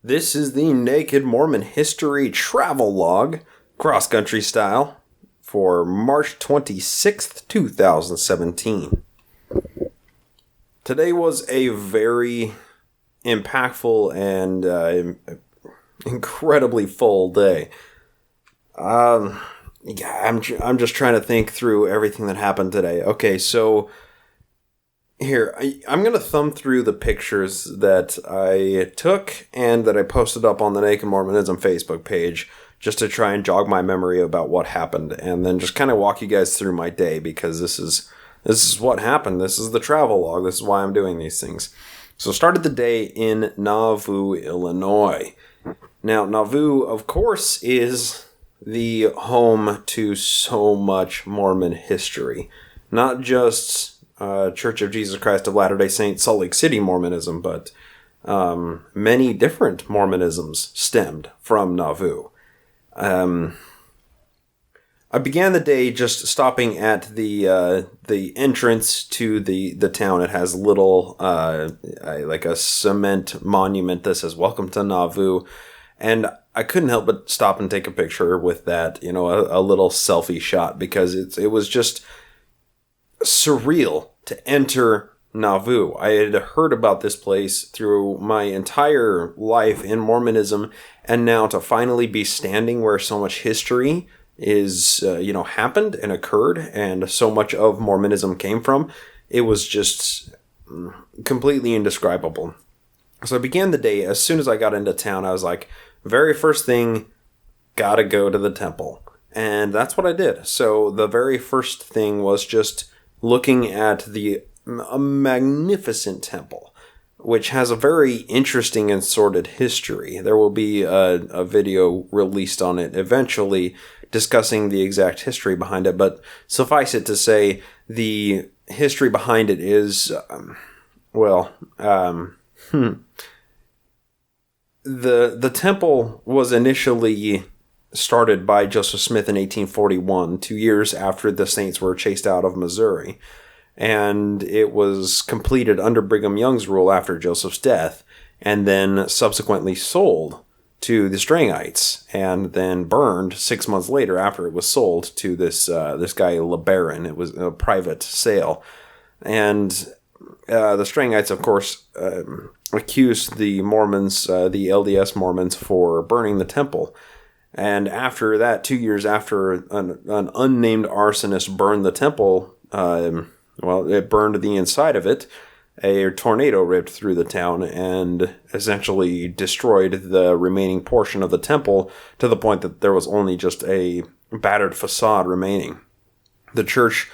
This is the Naked Mormon History Travel Log, cross-country style, for March 26th, 2017. Today was a very impactful and incredibly full day. I'm just trying to think through everything that happened today. Okay, so here, I'm going to thumb through the pictures that I took and that I posted up on the Naked Mormonism Facebook page just to try and jog my memory about what happened, and then just kind of walk you guys through my day, because this is what happened. This is the travel log. This is why I'm doing these things. So started the day in Nauvoo, Illinois. Now, Nauvoo, of course, is the home to so much Mormon history. Not just Church of Jesus Christ of Latter-day Saints, Salt Lake City Mormonism, but many different Mormonisms stemmed from Nauvoo. I began the day just stopping at the entrance to the town. It has little like a cement monument that says "Welcome to Nauvoo," and I couldn't help but stop and take a picture with that. You know, a little selfie shot, because it was just surreal to enter Nauvoo. I had heard about this place through my entire life in Mormonism, and now to finally be standing where so much history is, happened and occurred, and so much of Mormonism came from, it was just completely indescribable. So I began the day. As soon as I got into town, I was like, very first thing, gotta go to the temple. And that's what I did. So the very first thing was just looking at a magnificent temple, which has a very interesting and sordid history. There will be a video released on it eventually discussing the exact history behind it, but suffice it to say, the history behind it is, the temple was initially started by Joseph Smith in 1841, 2 years after the Saints were chased out of Missouri. And it was completed under Brigham Young's rule after Joseph's death, and then subsequently sold to the Strangites, and then burned 6 months later after it was sold to this guy LeBaron. It was a private sale. And the Strangites, of course, accused the Mormons, the LDS Mormons, for burning the temple. And after that, 2 years after an unnamed arsonist burned the temple, it burned the inside of it. A tornado ripped through the town and essentially destroyed the remaining portion of the temple, to the point that there was only just a battered facade remaining. The church,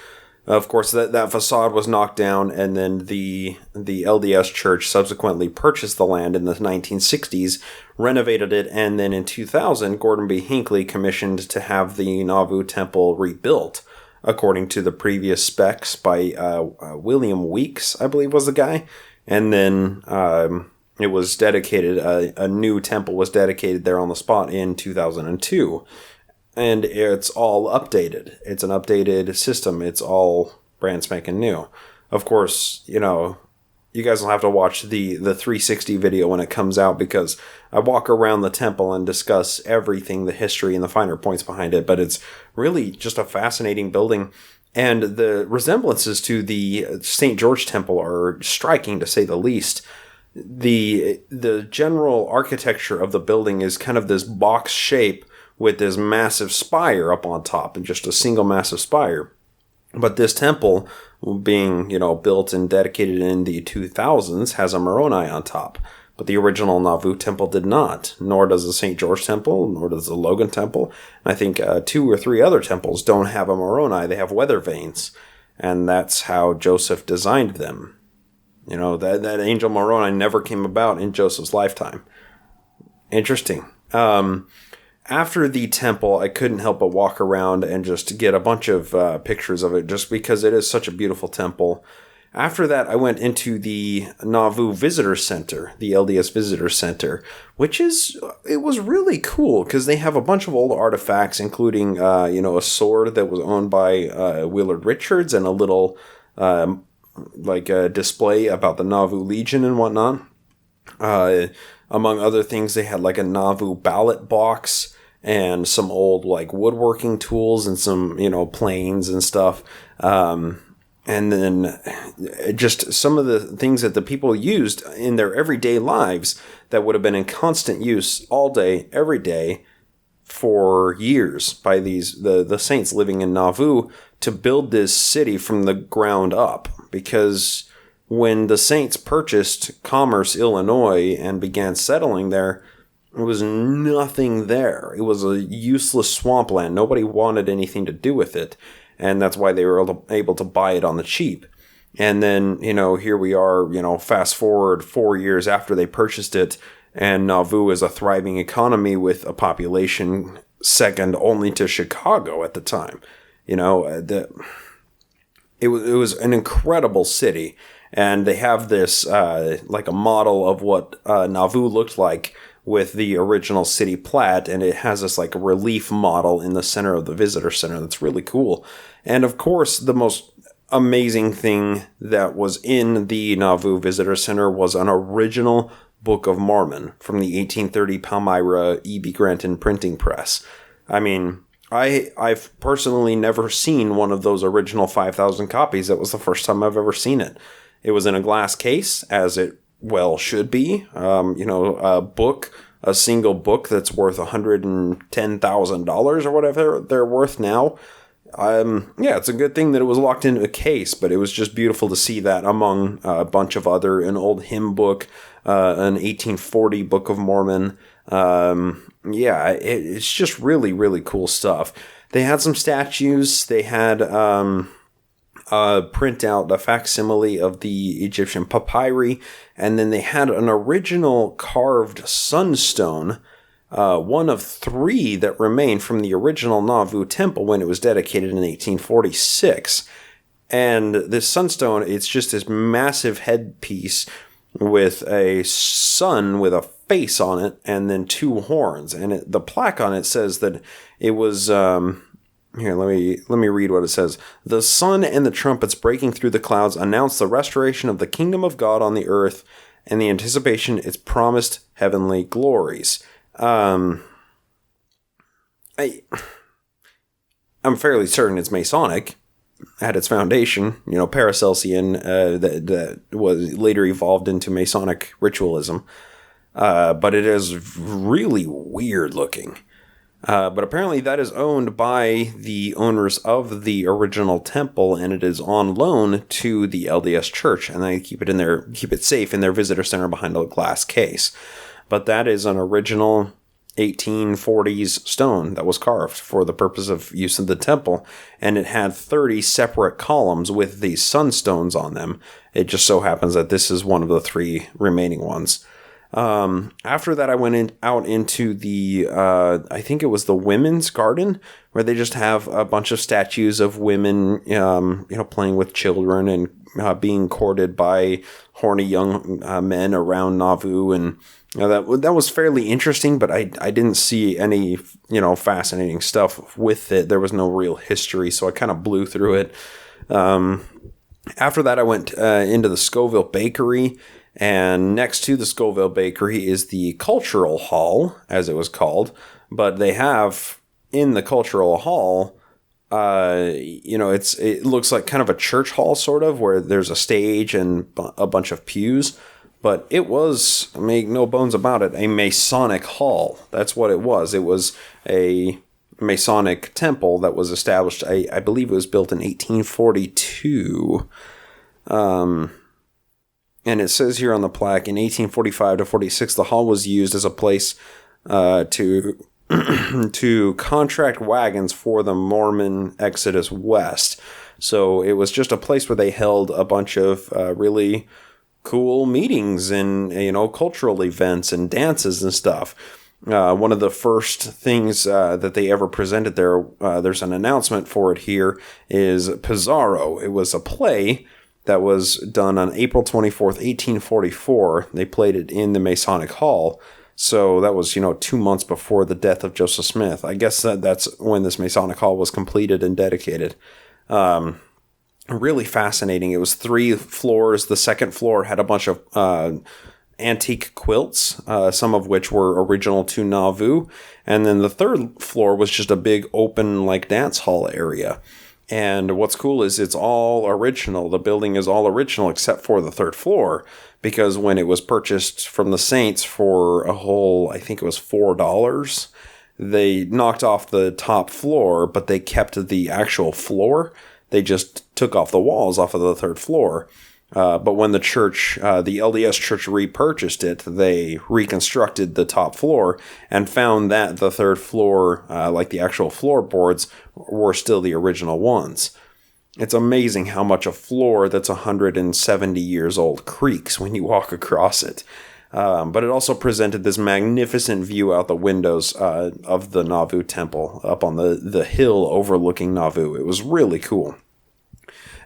of course, that facade was knocked down, and then the LDS church subsequently purchased the land in the 1960s, renovated it, and then in 2000, Gordon B. Hinckley commissioned to have the Nauvoo temple rebuilt according to the previous specs by William Weeks, I believe was the guy. And then it was dedicated, a new temple was dedicated there on the spot in 2002. And it's all updated. It's an updated system. It's all brand spanking new. Of course, you guys will have to watch the 360 video when it comes out, because I walk around the temple and discuss everything, the history and the finer points behind it. But it's really just a fascinating building. And the resemblances to the St. George Temple are striking, to say the least. The general architecture of the building is kind of this box shape with this massive spire up on top, and just a single massive spire. But this temple, being, built and dedicated in the 2000s, has a Moroni on top. But the original Nauvoo temple did not, nor does the St. George temple, nor does the Logan temple. And I think 2 or 3 other temples don't have a Moroni. They have weather vanes. And that's how Joseph designed them. That angel Moroni never came about in Joseph's lifetime. Interesting. After the temple, I couldn't help but walk around and just get a bunch of pictures of it, just because it is such a beautiful temple. After that, I went into the Nauvoo Visitor Center, the LDS Visitor Center, it was really cool, because they have a bunch of old artifacts, including, a sword that was owned by Willard Richards, and a little, display about the Nauvoo Legion and whatnot. among other things, they had like a Nauvoo ballot box and some old like woodworking tools and some, planes and stuff. And then just some of the things that the people used in their everyday lives that would have been in constant use all day, every day for years by the saints living in Nauvoo to build this city from the ground up. Because when the saints purchased Commerce, Illinois, and began settling there, there was nothing there. It was a useless swampland. Nobody wanted anything to do with it. And that's why they were able to buy it on the cheap. And then, here we are, fast forward 4 years after they purchased it, and Nauvoo is a thriving economy with a population second only to Chicago at the time. It was an incredible city. And they have this, like a model of what Nauvoo looked like with the original city plat, and it has this like relief model in the center of the visitor center that's really cool. And of course, the most amazing thing that was in the Nauvoo Visitor Center was an original Book of Mormon from the 1830 Palmyra E.B. Granton printing press. I mean, I've personally never seen one of those original 5,000 copies. That was the first time I've ever seen it. It was in a glass case, as it well should be. A single book that's worth $110,000 or whatever they're worth now. It's a good thing that it was locked into a case, but it was just beautiful to see that among a bunch of an old hymn book, an 1840 Book of Mormon. It's just really, really cool stuff. They had some statues. They had print out a facsimile of the Egyptian papyri, and then they had an original carved sunstone, one of 3 that remained from the original Nauvoo temple when it was dedicated in 1846. And this sunstone, it's just this massive headpiece with a sun with a face on it and then 2 horns. And the plaque on it says that it was... Here, let me read what it says. The sun and the trumpets breaking through the clouds announce the restoration of the kingdom of God on the earth and the anticipation its promised heavenly glories. I'm fairly certain it's Masonic at its foundation, Paracelsian, that was later evolved into Masonic ritualism. But it is really weird looking. But apparently that is owned by the owners of the original temple, and it is on loan to the LDS Church, and they keep it safe in their visitor center behind a glass case. But that is an original 1840s stone that was carved for the purpose of use in the temple, and it had 30 separate columns with these sunstones on them. It just so happens that this is one of the 3 remaining ones. After that, I went out into the, I think it was the women's garden, where they just have a bunch of statues of women, playing with children and being courted by horny young men around Nauvoo. And that was fairly interesting, but I didn't see any, fascinating stuff with it. There was no real history, so I kind of blew through it. After that, I went into the Scoville Bakery. And next to the Scoville Bakery is the Cultural Hall, as it was called. But they have in the Cultural Hall, it looks like kind of a church hall, sort of, where there's a stage and a bunch of pews. But it was, make no bones about it, a Masonic hall. That's what it was. It was a Masonic temple that was established, I believe it was built in 1842. And it says here on the plaque, in 1845 to 46, the hall was used as a place to contract wagons for the Mormon exodus west. So it was just a place where they held a bunch of really cool meetings and, cultural events and dances and stuff. One of the first things that they ever presented there, there's an announcement for it here, is Pizarro. It was a play that was done on April 24th, 1844. They played it in the Masonic Hall. So that was, 2 months before the death of Joseph Smith. I guess that's when this Masonic Hall was completed and dedicated. Really fascinating. It was 3 floors. The second floor had a bunch of antique quilts, some of which were original to Nauvoo. And then the third floor was just a big open like dance hall area. And what's cool is it's all original. The building is all original except for the third floor, because when it was purchased from the Saints for a whole, I think it was $4, they knocked off the top floor, but they kept the actual floor. They just took off the walls off of the third floor. But when the church, the LDS church repurchased it, they reconstructed the top floor and found that the third floor, like the actual floorboards, were still the original ones. It's amazing how much a floor that's 170 years old creaks when you walk across it. But it also presented this magnificent view out the windows of the Nauvoo temple up on the hill overlooking Nauvoo. It was really cool.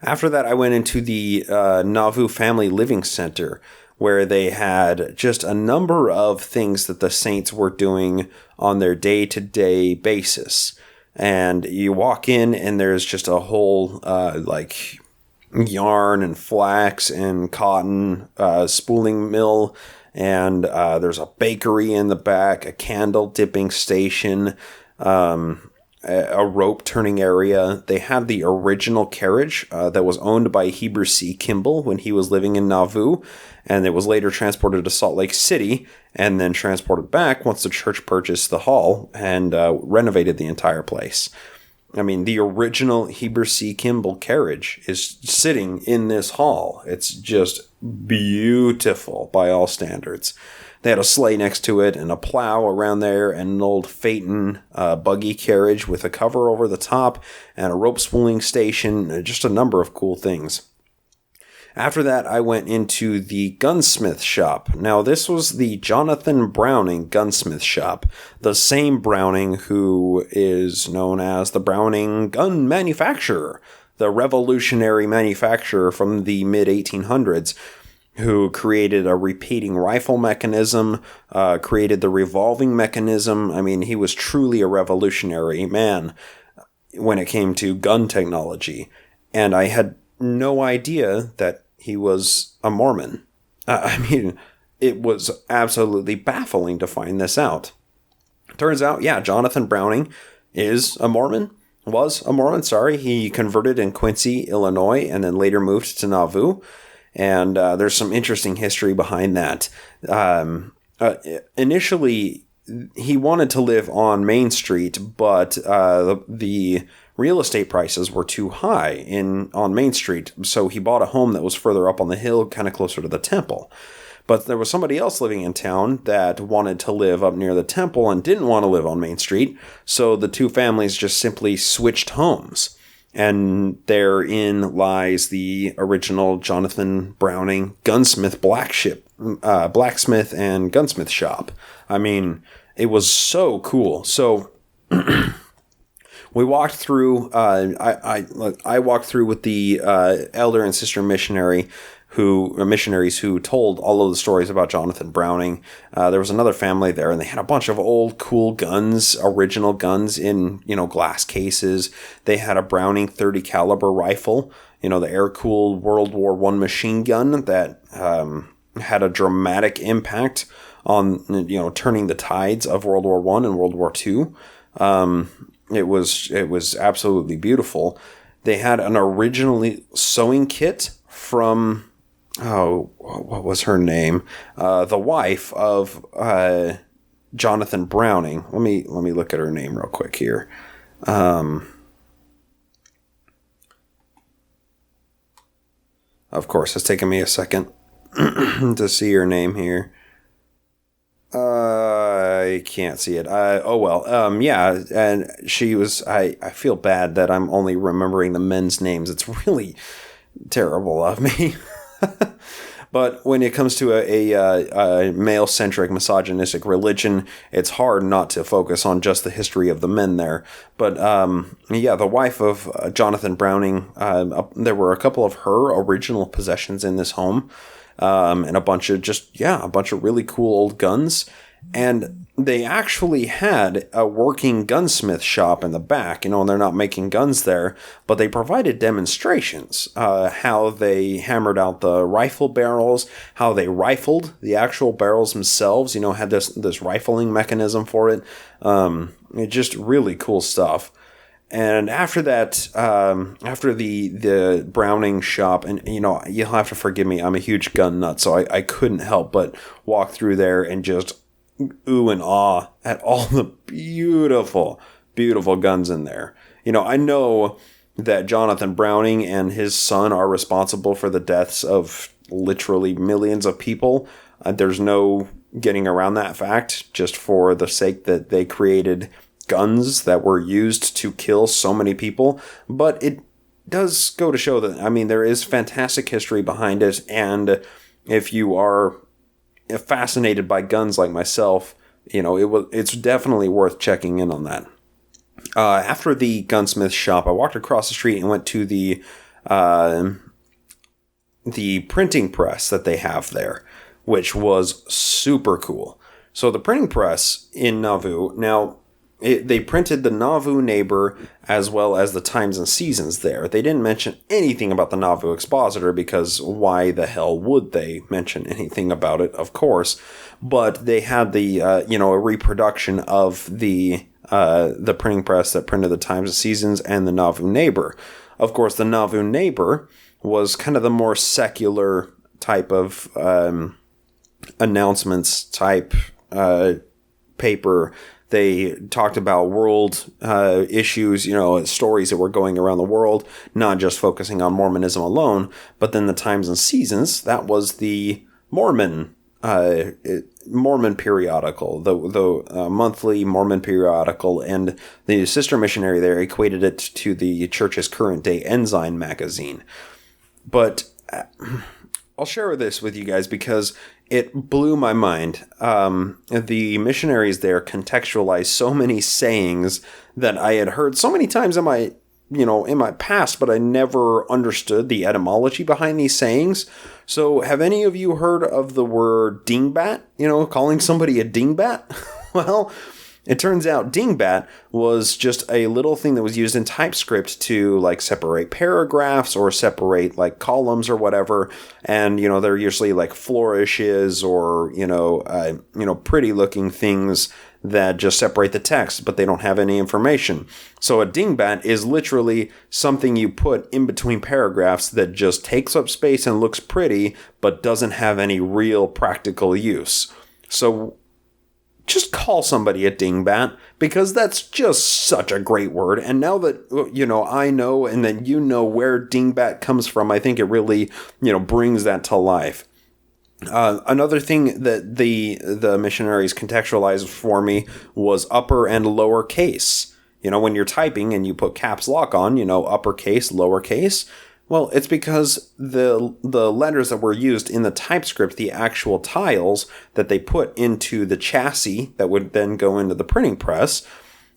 After that, I went into the Nauvoo Family Living Center, where they had just a number of things that the Saints were doing on their day-to-day basis. And you walk in, and there's just a whole, yarn and flax and cotton spooling mill, and there's a bakery in the back, a candle dipping station, a rope turning area. They had the original carriage that was owned by Heber C. Kimball when he was living in Nauvoo, and it was later transported to Salt Lake City and then transported back once the church purchased the hall and renovated the entire place. I mean, the original Heber C. Kimball carriage is sitting in this hall. It's just beautiful by all standards. They had a sleigh next to it and a plow around there and an old Phaeton buggy carriage with a cover over the top and a rope spooling station, just a number of cool things. After that, I went into the gunsmith shop. Now, this was the Jonathan Browning gunsmith shop, the same Browning who is known as the Browning gun manufacturer, the revolutionary manufacturer from the mid-1800s, who created a repeating rifle mechanism, created the revolving mechanism. I mean, he was truly a revolutionary man when it came to gun technology. And I had no idea that he was a Mormon. I mean, it was absolutely baffling to find this out. Turns out, yeah, Jonathan Browning is a Mormon. Was a Mormon, sorry. He converted in Quincy, Illinois, and then later moved to Nauvoo. And there's some interesting history behind that. Initially, he wanted to live on Main Street, but the real estate prices were too high on Main Street, so he bought a home that was further up on the hill, kind of closer to the temple. But there was somebody else living in town that wanted to live up near the temple and didn't want to live on Main Street, so the two families just simply switched homes. And therein lies the original Jonathan Browning gunsmith blacksmith and gunsmith shop. I mean, it was so cool. So we walked through. I walked through with the elder and sister missionaries who told all of the stories about Jonathan Browning. There was another family there, and they had a bunch of old cool guns, original guns in, glass cases. They had a Browning .30 caliber rifle, the air-cooled World War I machine gun that had a dramatic impact on, turning the tides of World War I and World War II. It was absolutely beautiful. They had an originally sewing kit from... what was her name? The wife of Jonathan Browning. Let me look at her name real quick here. Of course, it's taken me a second to see her name here. I can't see it. Yeah, and she was... I feel bad that I'm only remembering the men's names. It's really terrible of me. But when it comes to a male-centric, misogynistic religion, it's hard not to focus on just the history of the men there. But, the wife of Jonathan Browning, there were a couple of her original possessions in this home, and a bunch of really cool old guns. And they actually had a working gunsmith shop in the back, and they're not making guns there, but they provided demonstrations, how they hammered out the rifle barrels, how they rifled the actual barrels themselves, had this rifling mechanism for it. Just really cool stuff. And after that, after the Browning shop, and you'll have to forgive me, I'm a huge gun nut, so I couldn't help but walk through there and just ooh and ah at all the beautiful, beautiful guns in there. I know that Jonathan Browning and his son are responsible for the deaths of literally millions of people. There's no getting around that fact, just for the sake that they created guns that were used to kill so many people. But it does go to show that, there is fantastic history behind it, and if you are fascinated by guns like myself, it's definitely worth checking in on that. After the gunsmith shop, I walked across the street and went to the printing press that they have there, which was super cool. So the printing press in Nauvoo, now they printed the Nauvoo Neighbor as well as the Times and Seasons there. They didn't mention anything about the Nauvoo Expositor, because why the hell would they mention anything about it, of course. But they had the, a reproduction of the printing press that printed the Times and Seasons and the Nauvoo Neighbor. Of course, the Nauvoo Neighbor was kind of the more secular type of announcements type paper. They talked about world issues, stories that were going around the world, not just focusing on Mormonism alone. But then the Times and Seasons, that was the Mormon periodical, the monthly Mormon periodical, and the sister missionary there equated it to the church's current day Ensign magazine. But I'll share this with you guys because it blew my mind. The missionaries there contextualized so many sayings that I had heard so many times in my past, but I never understood the etymology behind these sayings. So have any of you heard of the word dingbat? Calling somebody a dingbat? Well, it turns out dingbat was just a little thing that was used in TypeScript to separate paragraphs or separate columns or whatever. And, they're usually flourishes or, pretty looking things that just separate the text, but they don't have any information. So a dingbat is literally something you put in between paragraphs that just takes up space and looks pretty, but doesn't have any real practical use. So just call somebody a dingbat, because that's just such a great word. And now that, I know, and then where dingbat comes from, I think it really, brings that to life. Another thing that the missionaries contextualized for me was upper and lower case. When you're typing and you put caps lock on, uppercase, lowercase. Well, it's because the letters that were used in the TypeScript, the actual tiles that they put into the chassis that would then go into the printing press,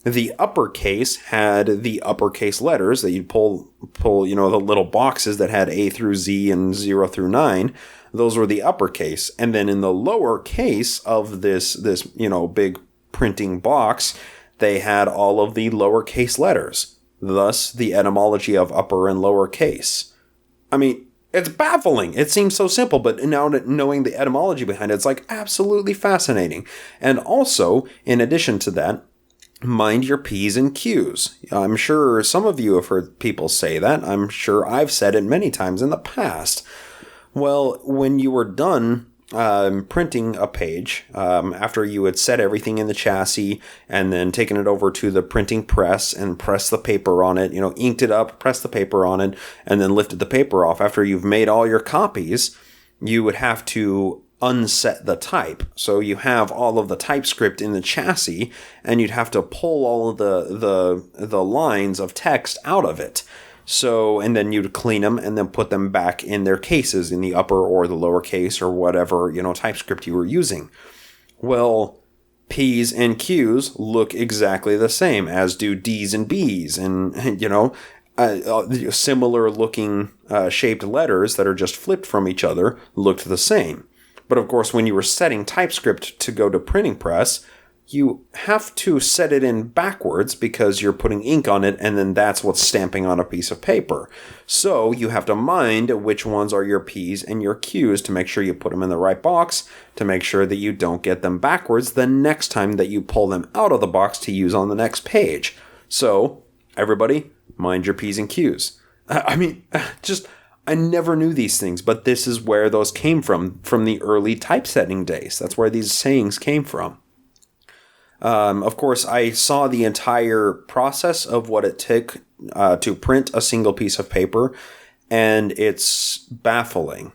the uppercase had the uppercase letters that you'd pull, the little boxes that had A through Z and 0 through 9. Those were the uppercase. And then in the lower case of this big printing box, they had all of the lowercase letters. Thus, the etymology of upper and lower case. It's baffling. It seems so simple, but now knowing the etymology behind it, it's absolutely fascinating. And also, in addition to that, mind your P's and Q's. I'm sure some of you have heard people say that. I'm sure I've said it many times in the past. Well, when you were done printing a page, after you had set everything in the chassis and then taken it over to the printing press and pressed the paper on it, inked it up, pressed the paper on it, and then lifted the paper off. After you've made all your copies, you would have to unset the type. So you have all of the TypeScript in the chassis, and you'd have to pull all of the lines of text out of it. So, and then you'd clean them and then put them back in their cases in the upper or the lower case or whatever, TypeScript you were using. Well, P's and Q's look exactly the same, as do D's and B's, and, similar looking shaped letters that are just flipped from each other looked the same. But of course, when you were setting typescript to go to printing press, you have to set it in backwards because you're putting ink on it, and then that's what's stamping on a piece of paper. So you have to mind which ones are your P's and your Q's to make sure you put them in the right box, to make sure that you don't get them backwards the next time that you pull them out of the box to use on the next page. So, everybody, mind your P's and Q's. I mean, I never knew these things, but this is where those came from the early typesetting days. That's where these sayings came from. Of course, I saw the entire process of what it took to print a single piece of paper, and it's baffling.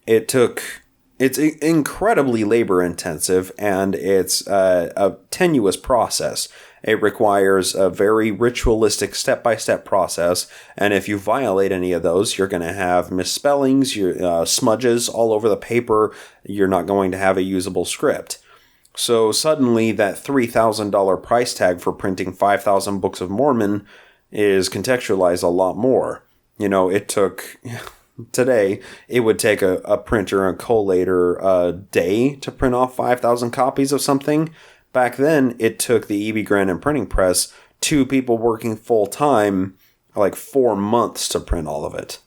It's incredibly labor intensive, and it's a tenuous process. It requires a very ritualistic step-by-step process, and if you violate any of those, you're going to have misspellings, smudges all over the paper. You're not going to have a usable script. So suddenly that $3,000 price tag for printing 5,000 Books of Mormon is contextualized a lot more. Today, it would take a printer and collator a day to print off 5,000 copies of something. Back then, it took the E.B. Grandin printing press 2 people working full time, like 4 months to print all of it.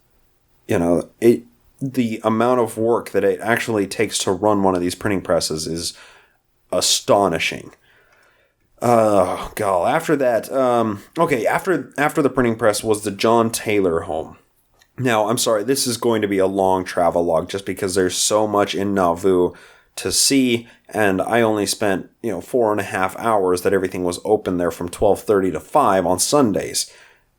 The amount of work that it actually takes to run one of these printing presses is astonishing. Oh god! After that, after the printing press was the John Taylor home. Now, I'm sorry, this is going to be a long travel log just because there's so much in Nauvoo to see, and I only spent 4.5 hours that everything was open there from 12:30 to 5 on Sundays,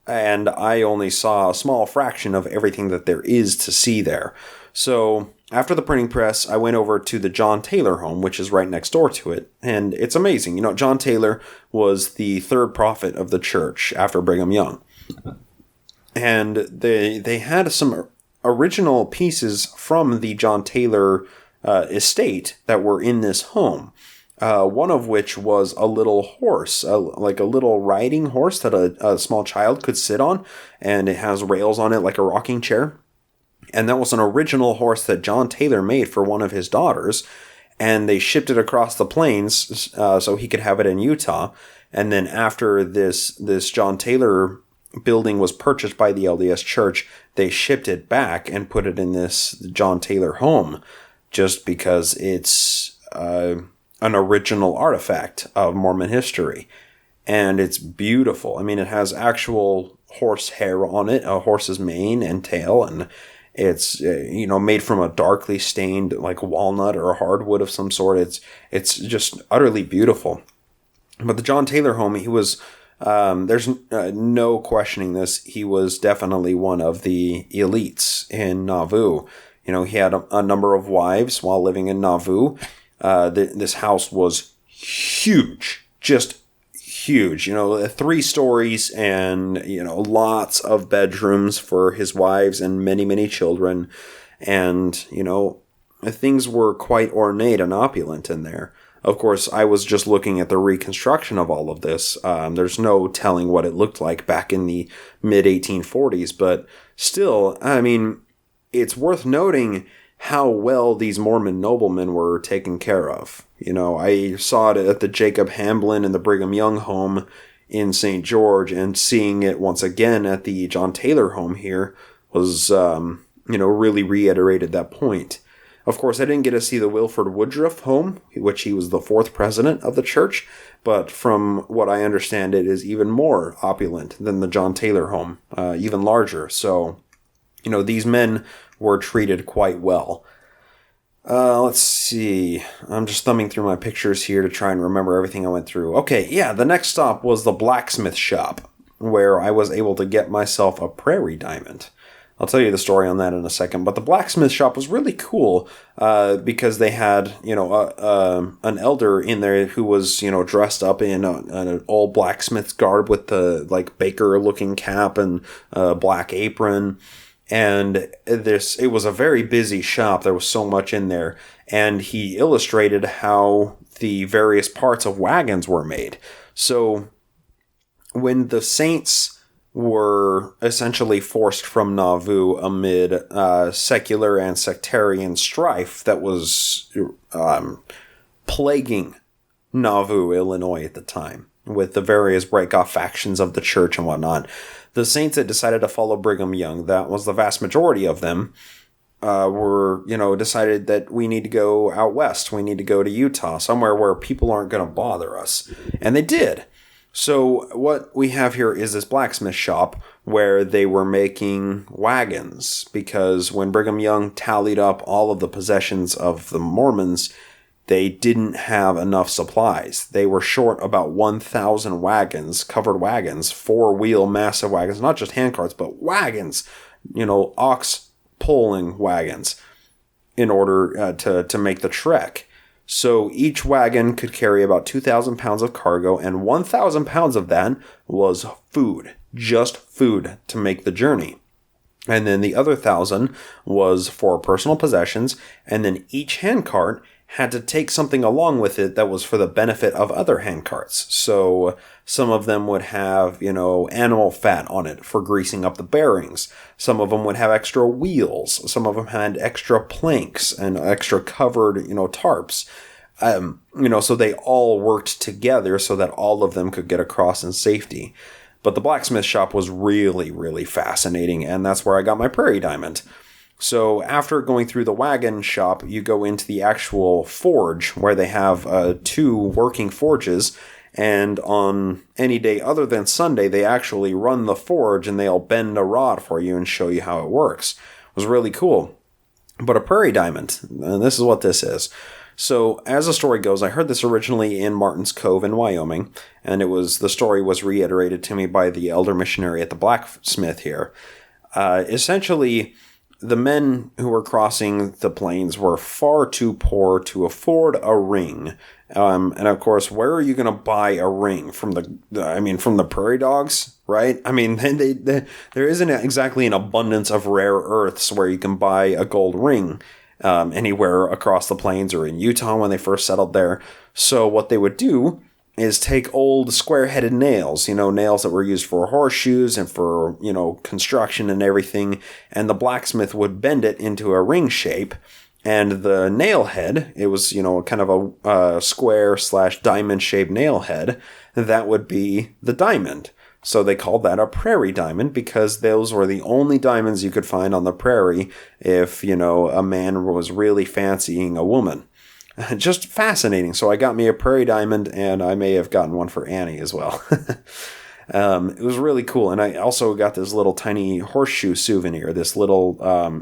and I only saw a small fraction of everything that there is to see there. So after the printing press, I went over to the John Taylor home, which is right next door to it. And it's amazing. John Taylor was the third prophet of the church after Brigham Young. And they had some original pieces from the John Taylor estate that were in this home. One of which was a little horse, like a little riding horse that a small child could sit on. And it has rails on it like a rocking chair. And that was an original horse that John Taylor made for one of his daughters, and they shipped it across the plains so he could have it in Utah. And then after this John Taylor building was purchased by the LDS Church, they shipped it back and put it in this John Taylor home, just because it's an original artifact of Mormon history. And it's beautiful. I mean, it has actual horse hair on it, a horse's mane and tail, and it's made from a darkly stained like walnut or a hardwood of some sort. It's just utterly beautiful. But the John Taylor home, he was there's no questioning this. He was definitely one of the elites in Nauvoo. He had a number of wives while living in Nauvoo. This house was huge, just huge, 3 stories and, lots of bedrooms for his wives and many, many children. And, things were quite ornate and opulent in there. Of course, I was just looking at the reconstruction of all of this. There's no telling what it looked like back in the mid-1840s, but still, I mean, it's worth noting how well these Mormon noblemen were taken care of. I saw it at the Jacob Hamblin and the Brigham Young home in St. George, and seeing it once again at the John Taylor home here was, really reiterated that point. Of course, I didn't get to see the Wilford Woodruff home, which he was the 4th president of the church, but from what I understand, it is even more opulent than the John Taylor home, even larger. So, these men were treated quite well. Let's see. I'm just thumbing through my pictures here to try and remember everything I went through. Okay, yeah, the next stop was the blacksmith shop, where I was able to get myself a prairie diamond. I'll tell you the story on that in a second, but the blacksmith shop was really cool because they had, an elder in there who was, dressed up in an old blacksmith's garb with the, baker-looking cap and black apron. And it was a very busy shop. There was so much in there. And he illustrated how the various parts of wagons were made. So when the saints were essentially forced from Nauvoo amid secular and sectarian strife that was plaguing Nauvoo, Illinois at the time, with the various break-off factions of the church and whatnot. The saints that decided to follow Brigham Young, that was the vast majority of them, decided that we need to go out west. We need to go to Utah, somewhere where people aren't going to bother us. And they did. So what we have here is this blacksmith shop where they were making wagons, because when Brigham Young tallied up all of the possessions of the Mormons, they didn't have enough supplies. They were short about 1,000 wagons, covered wagons, four-wheel massive wagons, not just handcarts, but wagons, ox pulling wagons in order to make the trek. So each wagon could carry about 2,000 pounds of cargo, and 1,000 pounds of that was food, just food to make the journey. And then the other 1,000 was for personal possessions, and then each handcart had to take something along with it that was for the benefit of other handcarts. So some of them would have, animal fat on it for greasing up the bearings. Some of them would have extra wheels. Some of them had extra planks and extra covered, tarps. So they all worked together so that all of them could get across in safety. But the blacksmith shop was really, really fascinating, and that's where I got my prairie diamond. So after going through the wagon shop, you go into the actual forge where they have 2 working forges. And on any day other than Sunday, they actually run the forge and they'll bend a rod for you and show you how it works. It was really cool. But a prairie diamond, and this is what this is. So as the story goes, I heard this originally in Martin's Cove in Wyoming, and the story was reiterated to me by the elder missionary at the blacksmith here. Essentially, the men who were crossing the plains were far too poor to afford a ring. And of course, where are you going to buy a ring? From the prairie dogs, right? I mean, there isn't exactly an abundance of rare earths where you can buy a gold ring anywhere across the plains or in Utah when they first settled there. So what they would do is take old square-headed nails, nails that were used for horseshoes and for, construction and everything, and the blacksmith would bend it into a ring shape, and the nail head, it was, kind of a square/diamond-shaped nail head, that would be the diamond. So they called that a prairie diamond because those were the only diamonds you could find on the prairie if, a man was really fancying a woman. Just fascinating. So I got me a prairie diamond, and I may have gotten one for Annie as well. It was really cool. And I also got this little tiny horseshoe souvenir. This little,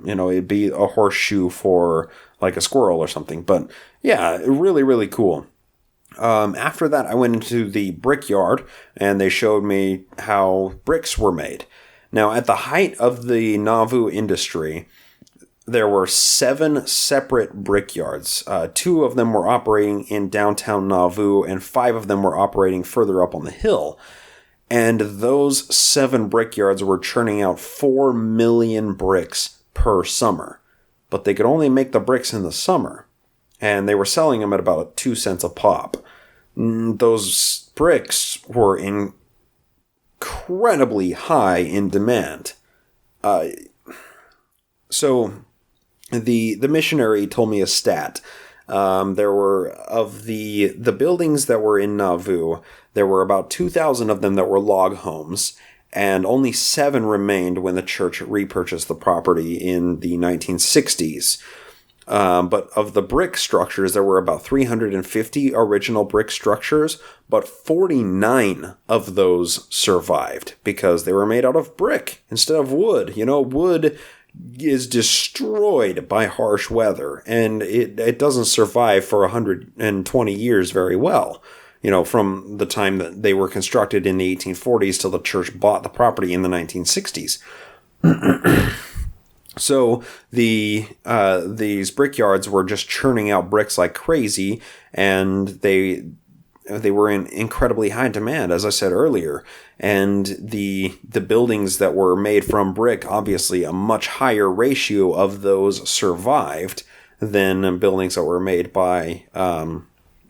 it'd be a horseshoe for like a squirrel or something. But yeah, really, really cool. After that, I went into the brickyard, and they showed me how bricks were made. Now, at the height of the Nauvoo industry, there were 7 separate brickyards. 2 of them were operating in downtown Nauvoo, and 5 of them were operating further up on the hill. And those 7 brickyards were churning out 4 million bricks per summer. But they could only make the bricks in the summer. And they were selling them at about 2 cents a pop. Those bricks were incredibly high in demand. So the missionary told me a stat. There were, of the buildings that were in Nauvoo, there were about 2,000 of them that were log homes, and only 7 remained when the church repurchased the property in the 1960s. But of the brick structures, there were about 350 original brick structures, but 49 of those survived because they were made out of brick instead of wood. Wood is destroyed by harsh weather, and it doesn't survive for 120 years very well. From the time that they were constructed in the 1840s till the church bought the property in the 1960s. So these brickyards were just churning out bricks like crazy, and they were in incredibly high demand, as I said earlier. And the buildings that were made from brick, obviously a much higher ratio of those survived than buildings that were made by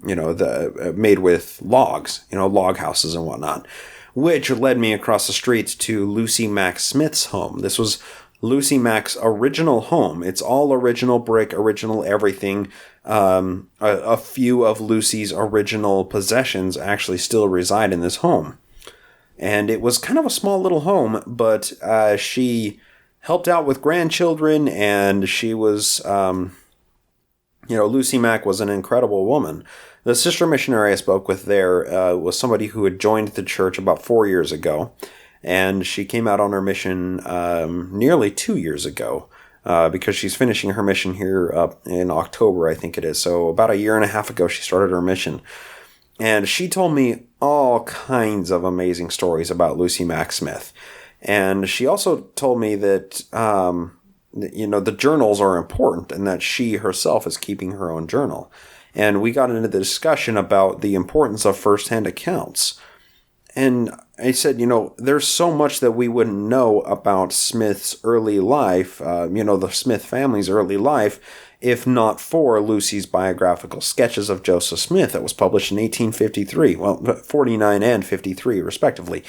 made with logs, log houses and whatnot. which led me across the street to Lucy Mack Smith's home. This was Lucy Mack's original home. It's all original brick, original everything. A few of Lucy's original possessions actually still reside in this home. And it was kind of a small little home, but she helped out with grandchildren, and she was, Lucy Mack was an incredible woman. The sister missionary I spoke with there was somebody who had joined the church about 4 years ago, and she came out on her mission nearly 2 years ago because she's finishing her mission here in October, I think it is. So about a year and a half ago, she started her mission. And she told me all kinds of amazing stories about Lucy Mack Smith. And she also told me that, the journals are important and that she herself is keeping her own journal. And we got into the discussion about the importance of firsthand accounts. And I said, there's so much that we wouldn't know about Smith's early life, the Smith family's early life, if not for Lucy's biographical sketches of Joseph Smith that was published in 1853, 49 and 53, respectively.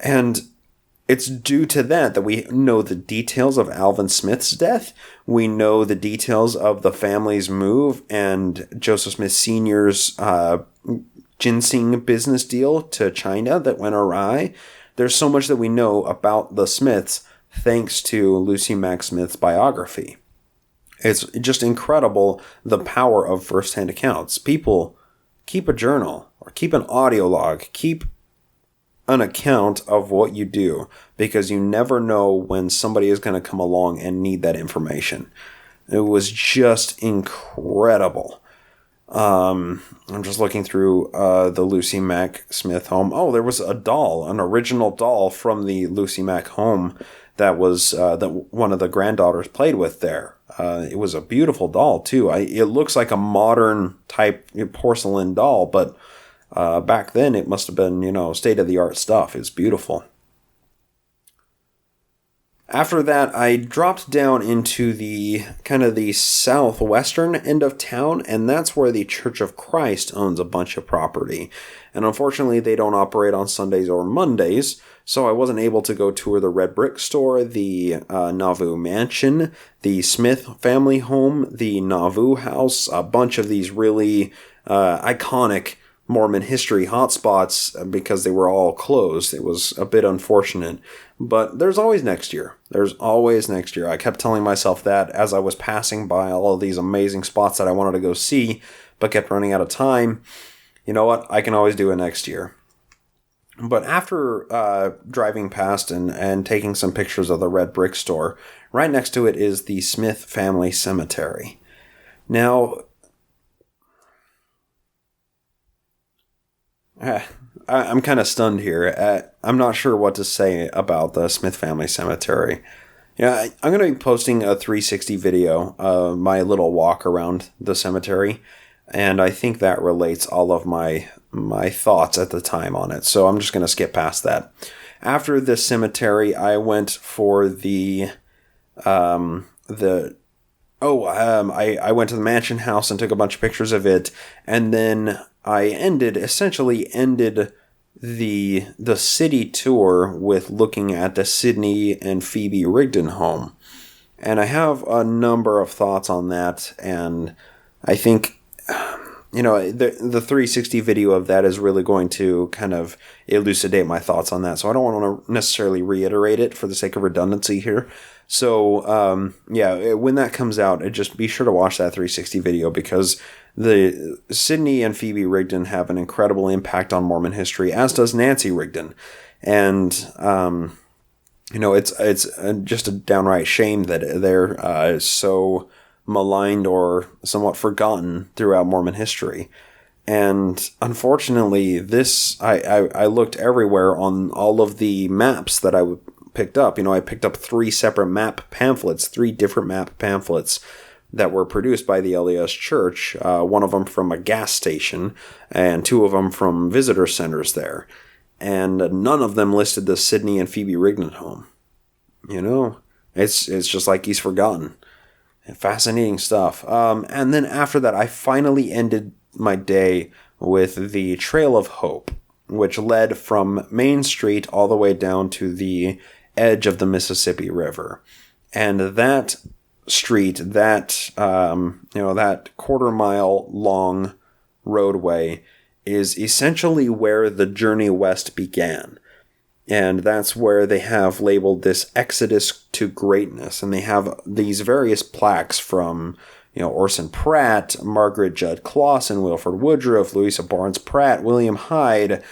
And it's due to that we know the details of Alvin Smith's death. We know the details of the family's move and Joseph Smith Sr.'s ginseng business deal to China that went awry. There's so much that we know about the Smiths thanks to Lucy Mack Smith's biography. It's just incredible the power of first-hand accounts. People, keep a journal or keep an audio log. Keep an account of what you do, because you never know when somebody is going to come along and need that information. It was just incredible. I'm just looking through the Lucy Mack Smith home. Oh, there was a doll, an original doll from the Lucy Mack home that was that one of the granddaughters played with there. It was a beautiful doll too. It looks like a modern type porcelain doll, but back then it must have been, state-of-the-art stuff. It's beautiful. After that, I dropped down into the kind of the southwestern end of town, and that's where the Church of Christ owns a bunch of property. And unfortunately, they don't operate on Sundays or Mondays, so I wasn't able to go tour the Red Brick Store, the Nauvoo Mansion, the Smith family home, the Nauvoo House, a bunch of these really iconic Mormon history hotspots because they were all closed. It was a bit unfortunate, but there's always next year. There's always next year. I kept telling myself that as I was passing by all of these amazing spots that I wanted to go see, but kept running out of time. You know what? I can always do it next year. But after driving past and taking some pictures of the Red Brick Store, right next to it is the Smith Family Cemetery. Now, I'm kind of stunned here. I'm not sure what to say about the Smith Family Cemetery. I'm going to be posting a 360 video of my little walk around the cemetery, and I think that relates all of my thoughts at the time on it. So I'm just going to skip past that. After the cemetery, I went for I went to the mansion house and took a bunch of pictures of it, and then I essentially ended the city tour with looking at the Sidney and Phoebe Rigdon home. And I have a number of thoughts on that, and I think, the 360 video of that is really going to kind of elucidate my thoughts on that. So I don't want to necessarily reiterate it for the sake of redundancy here. So, when that comes out, just be sure to watch that 360 video, because the Sidney and Phoebe Rigdon have an incredible impact on Mormon history, as does Nancy Rigdon. And, it's just a downright shame that they're so maligned or somewhat forgotten throughout Mormon history. And unfortunately, I looked everywhere on all of the maps that I picked up. I picked up 3 separate map pamphlets, 3 different map pamphlets that were produced by the LDS Church, one of them from a gas station, and 2 of them from visitor centers there. And none of them listed the Sidney and Phoebe Rigdon home. It's just like he's forgotten. Fascinating stuff. And then after that, I finally ended my day with the Trail of Hope. which led from Main Street all the way down to the edge of the Mississippi River. And that street, that quarter-mile long roadway is essentially where the journey west began. And that's where they have labeled this Exodus to Greatness. And they have these various plaques from, Orson Pratt, Margaret Judd Clausen, Wilford Woodruff, Louisa Barnes Pratt, William Hyde,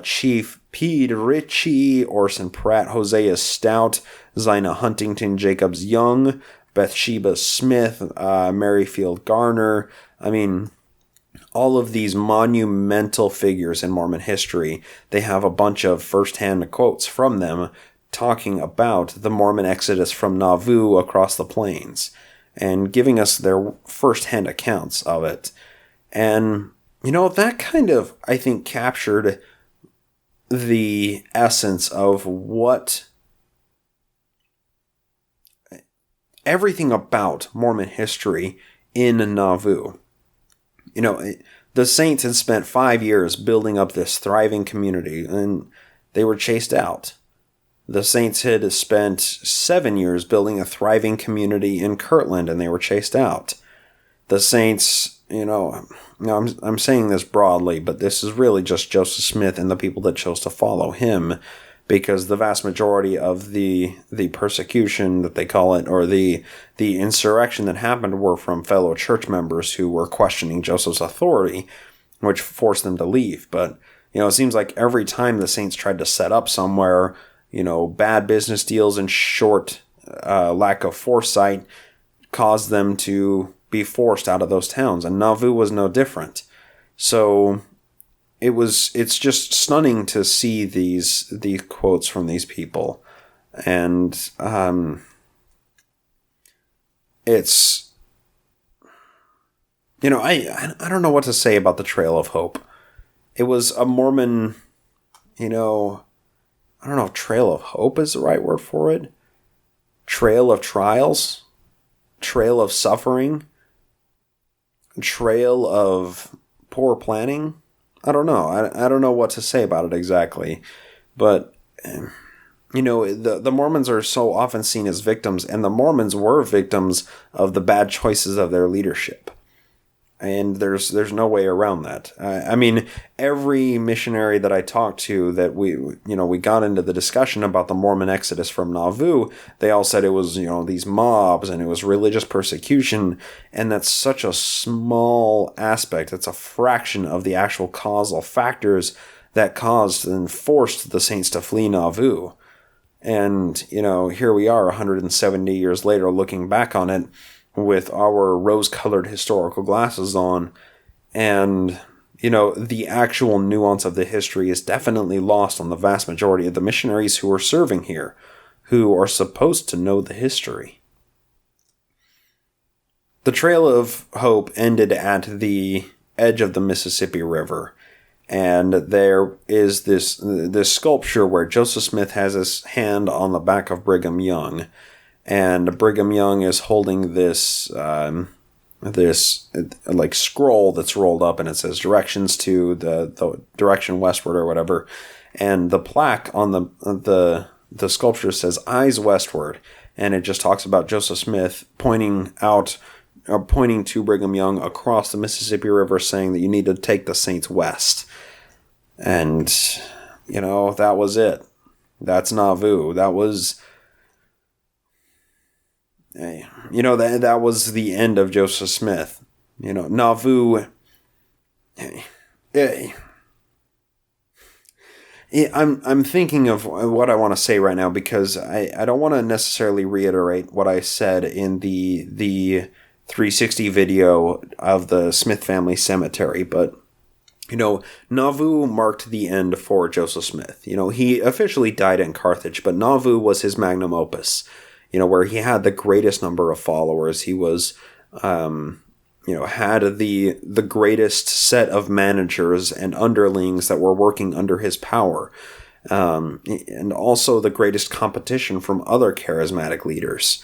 Chief Pete Ritchie, Orson Pratt, Hosea Stout, Zina Huntington Jacobs Young, Bathsheba Smith, Merrifield Garner. I mean, all of these monumental figures in Mormon history, they have a bunch of first-hand quotes from them talking about the Mormon exodus from Nauvoo across the plains and giving us their first-hand accounts of it. And, that kind of, I think, captured the essence of what everything about Mormon history in Nauvoo. The Saints had spent 5 years building up this thriving community, and they were chased out. The Saints had spent 7 years building a thriving community in Kirtland, and they were chased out. The Saints, I'm saying this broadly, but this is really just Joseph Smith and the people that chose to follow him, because the vast majority of the persecution that they call it, or the insurrection that happened, were from fellow church members who were questioning Joseph's authority, which forced them to leave. But, it seems like every time the Saints tried to set up somewhere, bad business deals and short lack of foresight caused them to be forced out of those towns, and Nauvoo was no different. So it's just stunning to see these quotes from these people. And it's, I don't know what to say about the Trail of Hope. It was a Mormon, I don't know if Trail of Hope is the right word for it. Trail of trials, trail of suffering, trail of poor planning. I don't know. I don't know what to say about it exactly. But, the Mormons are so often seen as victims, and the Mormons were victims of the bad choices of their leadership. And there's no way around that. I mean, every missionary that I talked to that we got into the discussion about the Mormon exodus from Nauvoo, they all said it was, these mobs and it was religious persecution. And that's such a small aspect. It's a fraction of the actual causal factors that caused and forced the Saints to flee Nauvoo. And, here we are 170 years later looking back on it with our rose-colored historical glasses on, and, the actual nuance of the history is definitely lost on the vast majority of the missionaries who are serving here, who are supposed to know the history. The Trail of Hope ended at the edge of the Mississippi River, and there is this sculpture where Joseph Smith has his hand on the back of Brigham Young, and Brigham Young is holding this scroll that's rolled up, and it says directions to the direction westward or whatever. And the plaque on the sculpture says eyes westward, and it just talks about Joseph Smith pointing to Brigham Young across the Mississippi River, saying that you need to take the Saints west. And that was it. That's Nauvoo. That was. That was the end of Joseph Smith. Nauvoo. I'm thinking of what I want to say right now, because I don't want to necessarily reiterate what I said in the 360 video of the Smith family cemetery, but Nauvoo marked the end for Joseph Smith. He officially died in Carthage, but Nauvoo was his magnum opus. Where he had the greatest number of followers. He was, had the greatest set of managers and underlings that were working under his power. And also the greatest competition from other charismatic leaders.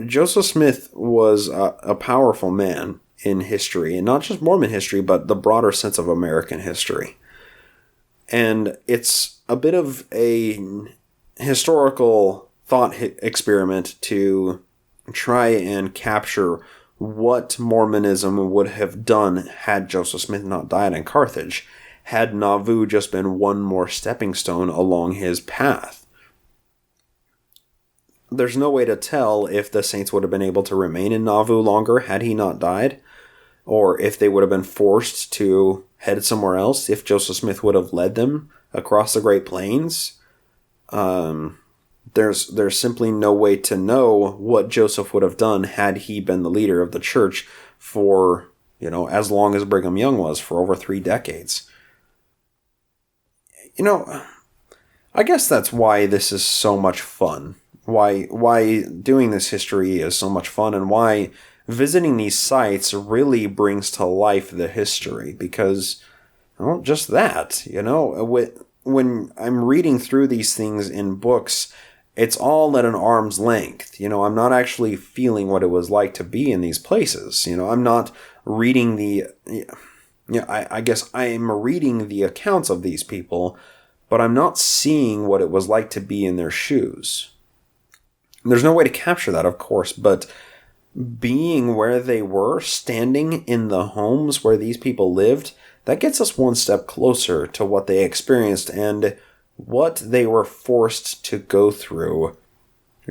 Joseph Smith was a powerful man. in history, and not just Mormon history, but the broader sense of American history. And it's a bit of a historical thought experiment to try and capture what Mormonism would have done had Joseph Smith not died in Carthage, had Nauvoo just been one more stepping stone along his path. There's no way to tell if the Saints would have been able to remain in Nauvoo longer had he not died, or if they would have been forced to head somewhere else, if Joseph Smith would have led them across the Great Plains. There's simply no way to know what Joseph would have done had he been the leader of the church for, as long as Brigham Young was, for over 3 decades. I guess that's why this is so much fun. Why doing this history is so much fun, and why visiting these sites really brings to life the history. Because, just that, when I'm reading through these things in books, it's all at an arm's length. I'm not actually feeling what it was like to be in these places. I'm not reading I guess I'm reading the accounts of these people, but I'm not seeing what it was like to be in their shoes. There's no way to capture that, of course, but being where they were, standing in the homes where these people lived, that gets us one step closer to what they experienced and what they were forced to go through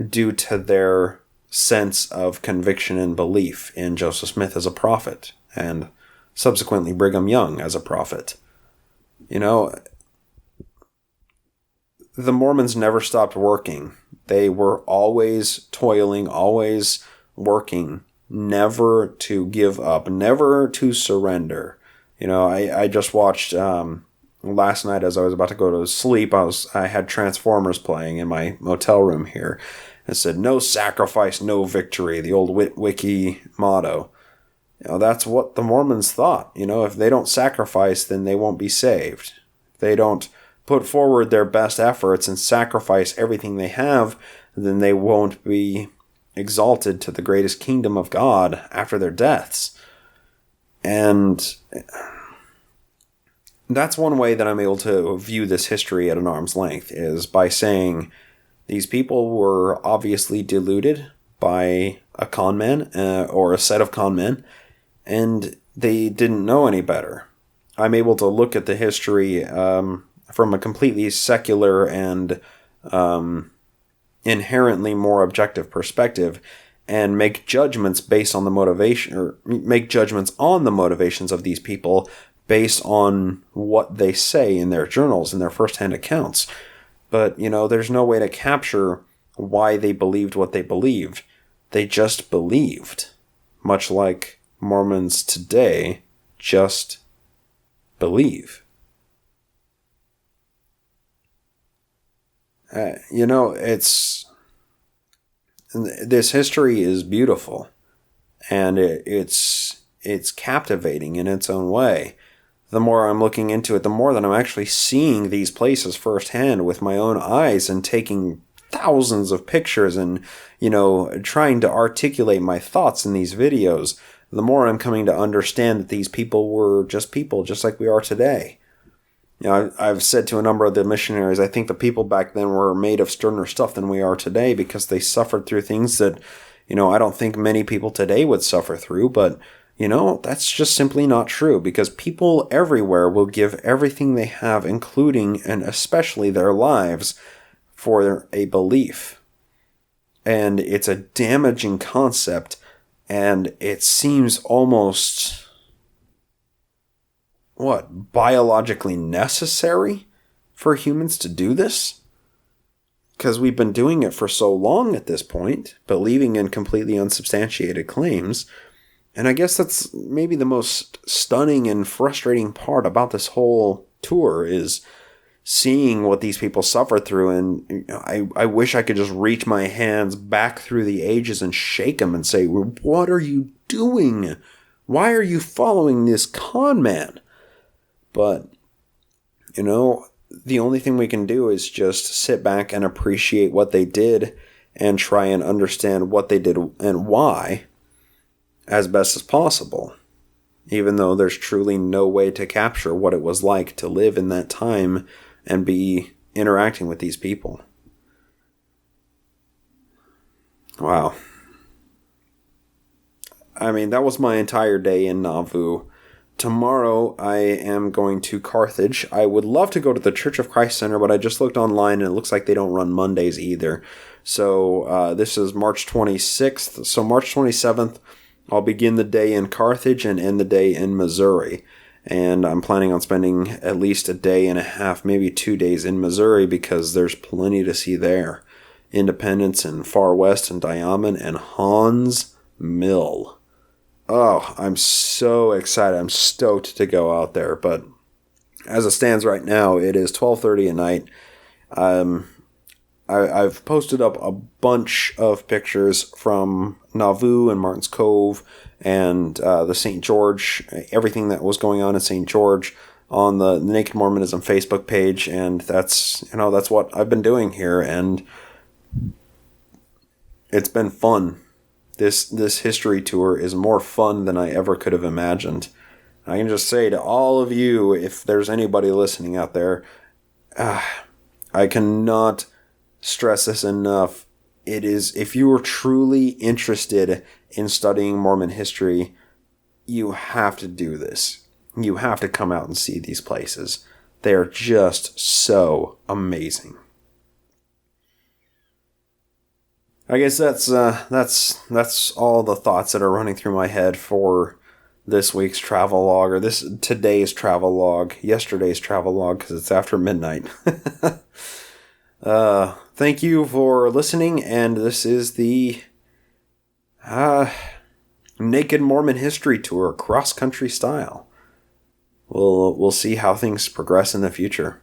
due to their sense of conviction and belief in Joseph Smith as a prophet, and subsequently Brigham Young as a prophet. The Mormons never stopped working. They were always toiling, always working, never to give up, never to surrender. I just watched last night as I was about to go to sleep. I had Transformers playing in my motel room here. It said, "No sacrifice, no victory," the old wiki motto. That's what the Mormons thought. If they don't sacrifice, then they won't be saved. If they don't put forward their best efforts and sacrifice everything they have, then they won't be exalted to the greatest kingdom of God after their deaths. And that's one way that I'm able to view this history at an arm's length, is by saying these people were obviously deluded by a con man or a set of con men, and they didn't know any better. I'm able to look at the history from a completely secular and inherently more objective perspective, and make judgments based on the motivation, or make judgments on the motivations of these people based on what they say in their journals, in their first-hand accounts. But, there's no way to capture why they believed what they believed. They just believed. Much like Mormons today just believe. This history is beautiful, and it's captivating in its own way. The more I'm looking into it, the more that I'm actually seeing these places firsthand with my own eyes and taking thousands of pictures and, trying to articulate my thoughts in these videos, the more I'm coming to understand that these people were just people, just like we are today. I've said to a number of the missionaries, I think the people back then were made of sterner stuff than we are today, because they suffered through things that, I don't think many people today would suffer through, but, that's just simply not true, because people everywhere will give everything they have, including and especially their lives, for a belief. And it's a damaging concept, and it seems almost biologically necessary for humans to do this? Because we've been doing it for so long at this point, believing in completely unsubstantiated claims. And I guess that's maybe the most stunning and frustrating part about this whole tour, is seeing what these people suffered through. And I wish I could just reach my hands back through the ages and shake them and say, "What are you doing? Why are you following this con man?" But, the only thing we can do is just sit back and appreciate what they did and try and understand what they did and why. as best as possible, even though there's truly no way to capture what it was like to live in that time and be interacting with these people. Wow. I mean, that was my entire day in Nauvoo. Tomorrow, I am going to Carthage. I would love to go to the Church of Christ Center, but I just looked online and it looks like they don't run Mondays either. So this is March 26th. So March 27th, I'll begin the day in Carthage and end the day in Missouri. And I'm planning on spending at least a day and a half, maybe 2 days in Missouri because there's plenty to see there. Independence and Far West and Diamond and Hans Mill. Oh, I'm so excited. I'm stoked to go out there. But as it stands right now, it is 12:30 at night. I've posted up a bunch of pictures from Nauvoo and Martin's Cove and the St. George, everything that was going on in St. George on the Naked Mormonism Facebook page. And that's what I've been doing here. And it's been fun. This history tour is more fun than I ever could have imagined. I can just say to all of you, if there's anybody listening out there, I cannot stress this enough. It is, if you are truly interested in studying Mormon history, you have to do this. You have to come out and see these places. They are just so amazing. I guess that's all the thoughts that are running through my head for this week's travel log, or today's travel log, yesterday's travel log, because it's after midnight. Thank you for listening, and this is the Naked Mormon History Tour, cross-country style. We'll see how things progress in the future.